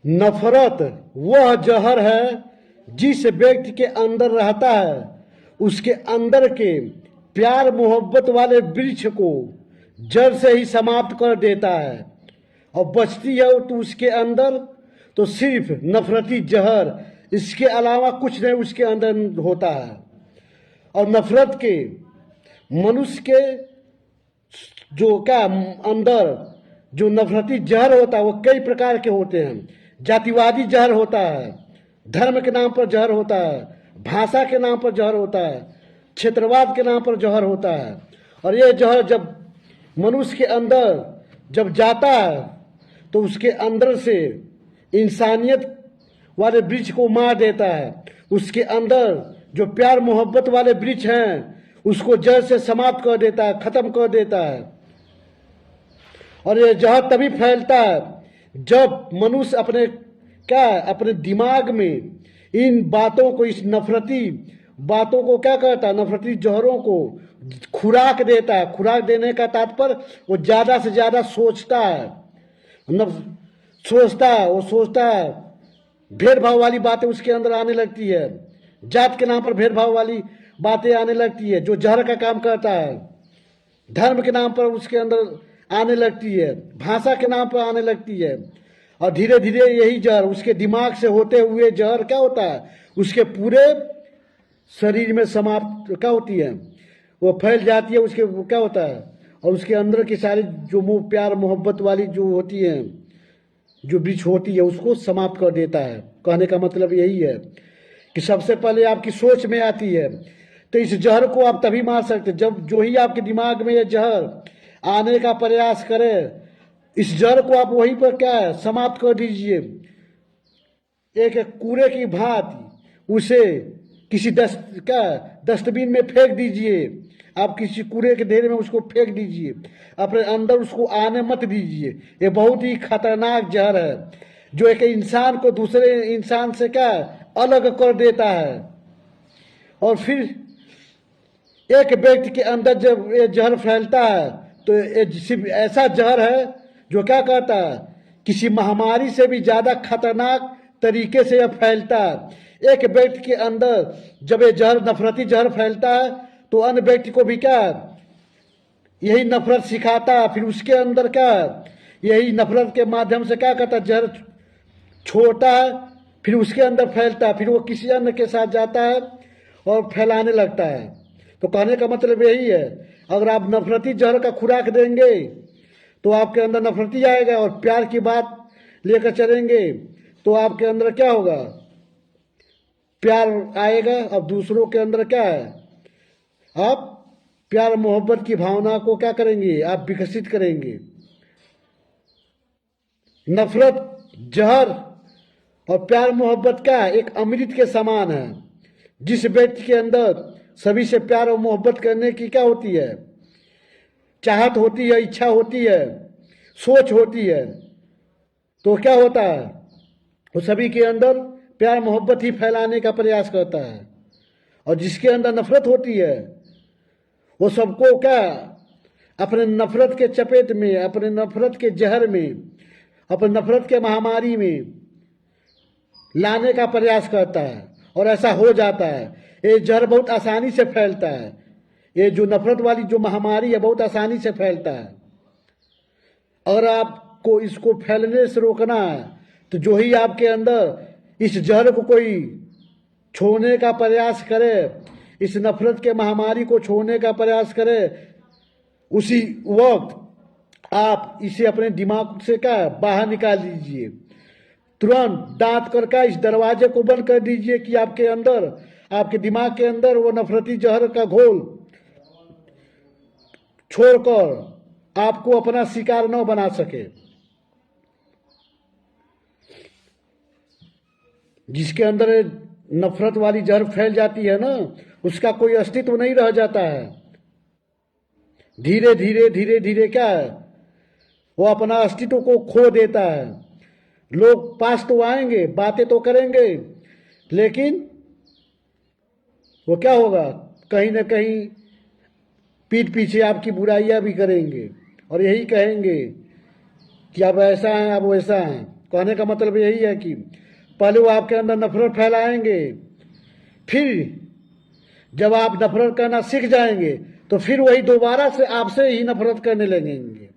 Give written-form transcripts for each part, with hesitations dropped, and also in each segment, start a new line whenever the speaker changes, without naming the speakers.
नफरत वह जहर है जिस व्यक्ति के अंदर रहता है, उसके अंदर के प्यार मोहब्बत वाले वृक्ष को जड़ से ही समाप्त कर देता है। और बचती है तो उसके अंदर तो सिर्फ नफरती जहर, इसके अलावा कुछ नहीं उसके अंदर होता है। और नफरत के मनुष्य के जो क्या अंदर जो नफरती जहर होता है वो कई प्रकार के होते हैं। जातिवादी जहर होता है, धर्म के नाम पर जहर होता है, भाषा के नाम पर जहर होता है, क्षेत्रवाद के नाम पर जहर होता है। और ये जहर जब मनुष्य के अंदर जब जाता है तो उसके अंदर से इंसानियत वाले वृक्ष को मार देता है। उसके अंदर जो प्यार मोहब्बत वाले वृक्ष हैं उसको जड़ से समाप्त कर देता है, खत्म कर देता है। और ये जहर तभी फैलता है जब मनुष्य अपने दिमाग में इन बातों को, इस नफरती बातों को क्या करता है, नफरती जहरों को खुराक देता है। खुराक देने का तात्पर्य वो ज़्यादा से ज़्यादा सोचता है, वो सोचता है, भेदभाव वाली बातें उसके अंदर आने लगती है, जात के नाम पर भेदभाव वाली बातें आने लगती है जो जहर का काम करता है, धर्म के नाम पर उसके अंदर आने लगती है, भाषा के नाम पर आने लगती है। और धीरे धीरे यही जहर उसके दिमाग से होते हुए जहर क्या होता है, उसके पूरे शरीर में समाप्त क्या होती है, वो फैल जाती है। उसके क्या होता है, और उसके अंदर की सारी जो प्यार मोहब्बत वाली जो होती है, जो वृक्ष होती है, उसको समाप्त कर देता है। कहने का मतलब यही है कि सबसे पहले आपकी सोच में आती है। तो इस जहर को आप तभी मार सकते जब जो ही आपके दिमाग में ये जहर आने का प्रयास करे, इस जहर को आप वहीं पर क्या है समाप्त कर दीजिए। एक कूड़े की भांति उसे किसी डस्टबिन में फेंक दीजिए। आप किसी कूड़े के ढेर में उसको फेंक दीजिए, अपने अंदर उसको आने मत दीजिए। ये बहुत ही खतरनाक जहर है जो एक इंसान को दूसरे इंसान से क्या अलग कर देता है। और फिर एक व्यक्ति के अंदर जब ये जहर फैलता है तो ये सिर्फ ऐसा जहर है जो क्या करता है, किसी महामारी से भी ज़्यादा खतरनाक तरीके से यह फैलता है। एक व्यक्ति के अंदर जब ये जहर, नफरती जहर फैलता है तो अन्य व्यक्ति को भी क्या यही नफरत सिखाता है। फिर उसके अंदर क्या यही नफरत के माध्यम से क्या करता है, जहर छोड़ता है, फिर उसके अंदर फैलता है, फिर वो किसी अन्य के साथ जाता है और फैलाने लगता है। तो कहने का मतलब यही है, अगर आप नफरती जहर का खुराक देंगे तो आपके अंदर नफरती आएगा, और प्यार की बात लेकर चलेंगे तो आपके अंदर क्या होगा, प्यार आएगा। अब दूसरों के अंदर क्या है, आप प्यार मोहब्बत की भावना को क्या करेंगे, आप विकसित करेंगे। नफरत, जहर और प्यार मोहब्बत क्या एक अमृत के समान है। जिस व्यक्ति के अंदर सभी से प्यार और मोहब्बत करने की क्या होती है, चाहत होती है, इच्छा होती है, सोच होती है, तो क्या होता है, वो सभी के अंदर प्यार मोहब्बत ही फैलाने का प्रयास करता है। और जिसके अंदर नफरत होती है वो सबको क्या अपने नफरत के चपेट में, अपने नफरत के जहर में, अपने नफरत के महामारी में लाने का प्रयास करता है। और ऐसा हो जाता है, ये जहर बहुत आसानी से फैलता है। ये जो नफरत वाली जो महामारी है बहुत आसानी से फैलता है। अगर आपको इसको फैलने से रोकना है तो जो ही आपके अंदर इस जहर को कोई छोड़ने का प्रयास करे, इस नफरत के महामारी को छोड़ने का प्रयास करे, उसी वक्त आप इसे अपने दिमाग से क्या बाहर निकाल दीजिए। तुरंत दांत करके इस दरवाजे को बंद कर दीजिए कि आपके अंदर, आपके दिमाग के अंदर वो नफरती जहर का घोल छोड़कर आपको अपना शिकार न बना सके। जिसके अंदर नफरत वाली जहर फैल जाती है ना, उसका कोई अस्तित्व नहीं रह जाता है। धीरे धीरे धीरे धीरे क्या है, वो अपना अस्तित्व को खो देता है। लोग पास तो आएंगे, बातें तो करेंगे, लेकिन वो क्या होगा, कहीं ना कहीं पीठ पीछे आपकी बुराइयां भी करेंगे और यही कहेंगे कि आप ऐसा हैं, आप वैसा हैं। कहने का मतलब यही है कि पहले वो आपके अंदर नफरत फैलाएंगे, फिर जब आप नफरत करना सीख जाएंगे तो फिर वही दोबारा से आपसे ही नफरत करने लगेंगे।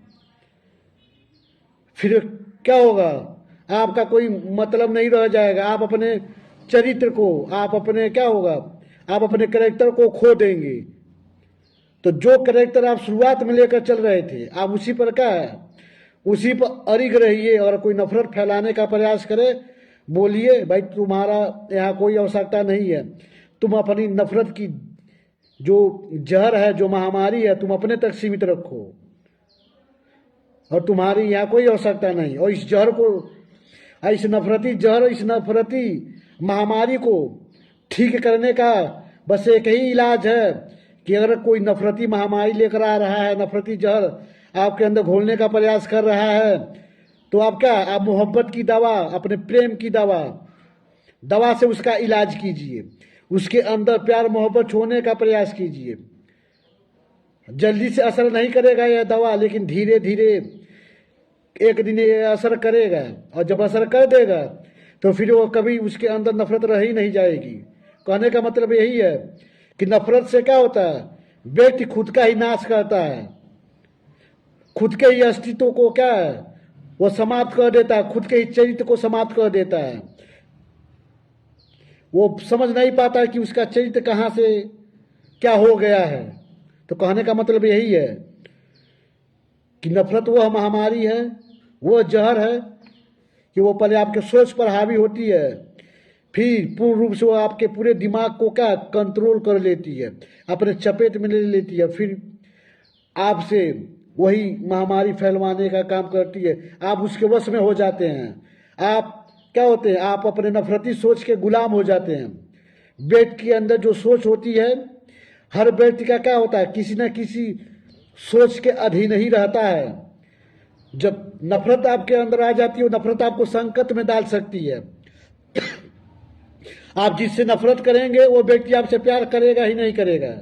फिर क्या होगा, आपका कोई मतलब नहीं रह जाएगा। आप अपने चरित्र को, आप अपने क्या होगा, आप अपने कैरेक्टर को खो देंगे। तो जो कैरेक्टर आप शुरुआत में लेकर चल रहे थे, आप उसी पर क्या है, उसी पर अड़िग रहिए। और कोई नफरत फैलाने का प्रयास करे, बोलिए भाई तुम्हारा यहाँ कोई आवश्यकता नहीं है, तुम अपनी नफरत की जो जहर है, जो महामारी है, तुम अपने तक सीमित रखो और तुम्हारी यहाँ कोई आवश्यकता नहीं। और इस जहर को, इस नफरती जहर, इस नफरती महामारी को ठीक करने का बस एक ही इलाज है कि अगर कोई नफरती महामारी लेकर आ रहा है, नफरती जहर आपके अंदर घोलने का प्रयास कर रहा है, तो आप क्या, आप मोहब्बत की दवा, अपने प्रेम की दवा से उसका इलाज कीजिए। उसके अंदर प्यार मोहब्बत छोड़ने का प्रयास कीजिए। जल्दी से असर नहीं करेगा यह दवा, लेकिन धीरे धीरे एक दिन ये असर करेगा। और जब असर कर देगा तो फिर वो कभी उसके अंदर नफरत रह ही नहीं जाएगी। कहने का मतलब यही है कि नफरत से क्या होता है, व्यक्ति खुद का ही नाश करता है, खुद के ही अस्तित्व को क्या है वो समाप्त कर देता है, खुद के ही चरित्र को समाप्त कर देता है। वो समझ नहीं पाता है कि उसका चरित्र कहाँ से क्या हो गया है। तो कहने का मतलब यही है कि नफरत वह महामारी है, वह जहर है कि वो पहले आपके सोच पर हावी होती है, फिर पूर्ण रूप से वो आपके पूरे दिमाग को क्या कंट्रोल कर लेती है, अपने चपेट में ले लेती है, फिर आपसे वही महामारी फैलवाने का काम करती है। आप उसके वश में हो जाते हैं। आप क्या होते हैं, आप अपने नफरती सोच के गुलाम हो जाते हैं। व्यक्ति के अंदर जो सोच होती है, हर व्यक्ति का क्या होता है, किसी न किसी सोच के अधीन ही रहता है। जब नफरत आपके अंदर आ जाती है, नफरत आपको संकट में डाल सकती है। आप जिससे नफरत करेंगे वो व्यक्ति आपसे प्यार करेगा ही नहीं करेगा।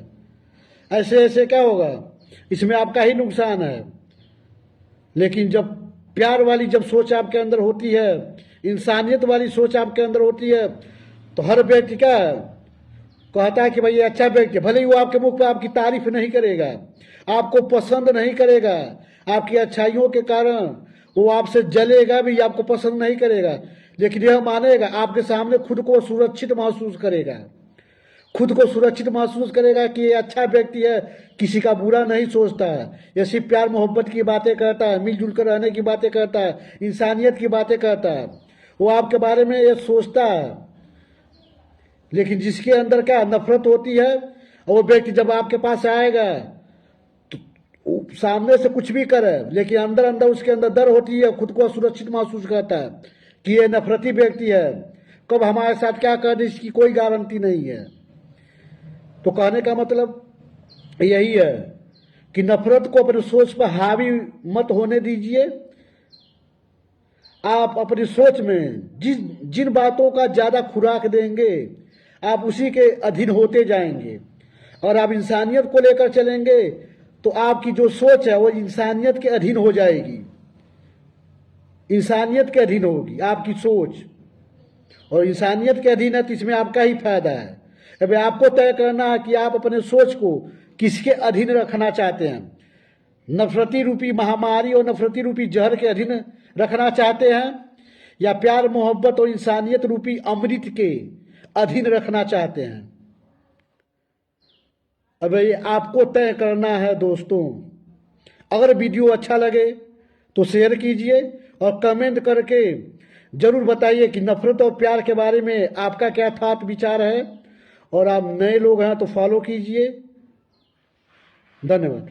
ऐसे ऐसे क्या होगा, इसमें आपका ही नुकसान है। लेकिन जब प्यार वाली जब सोच आपके अंदर होती है, इंसानियत वाली सोच आपके अंदर होती है, तो हर व्यक्ति क्या कहता है कि भाई ये अच्छा व्यक्ति, भले ही वो आपके मुख पर आपकी तारीफ नहीं करेगा, आपको पसंद नहीं करेगा, आपकी अच्छाइयों के कारण वो आपसे जलेगा भी, आपको पसंद नहीं करेगा, लेकिन यह मानेगा, आपके सामने खुद को सुरक्षित महसूस करेगा, खुद को सुरक्षित महसूस करेगा कि ये अच्छा व्यक्ति है, किसी का बुरा नहीं सोचता है, ये सिर्फ प्यार मोहब्बत की बातें करता है, मिलजुल कर रहने की बातें करता है, इंसानियत की बातें करता है, वो आपके बारे में ये सोचता है। लेकिन जिसके अंदर क्या नफरत होती है, और वो व्यक्ति जब आपके पास आएगा तो सामने से कुछ भी करे, लेकिन अंदर अंदर उसके अंदर डर होती है, खुद को असुरक्षित महसूस करता है कि ये नफरती व्यक्ति है, कब हमारे साथ क्या कर दे इसकी कोई गारंटी नहीं है। तो कहने का मतलब यही है कि नफरत को अपनी सोच पर हावी मत होने दीजिए। आप अपनी सोच में जिन बातों का ज़्यादा खुराक देंगे, आप उसी के अधीन होते जाएंगे। और आप इंसानियत को लेकर चलेंगे तो आपकी जो सोच है वो इंसानियत के अधीन हो जाएगी, इंसानियत के अधीन होगी आपकी सोच, और इंसानियत के अधीन है तो इसमें आपका ही फायदा है। अब आपको तय करना है कि आप अपने सोच को किसके अधीन रखना चाहते हैं, नफरती रूपी महामारी और नफरती रूपी जहर के अधीन रखना चाहते हैं, या प्यार मोहब्बत और इंसानियत रूपी अमृत के अधीन रखना चाहते हैं। अब ये आपको तय करना है दोस्तों। अगर वीडियो अच्छा लगे तो शेयर कीजिए और कमेंट करके जरूर बताइए कि नफरत और प्यार के बारे में आपका क्या थाट विचार है। और आप नए लोग हैं तो फॉलो कीजिए। धन्यवाद।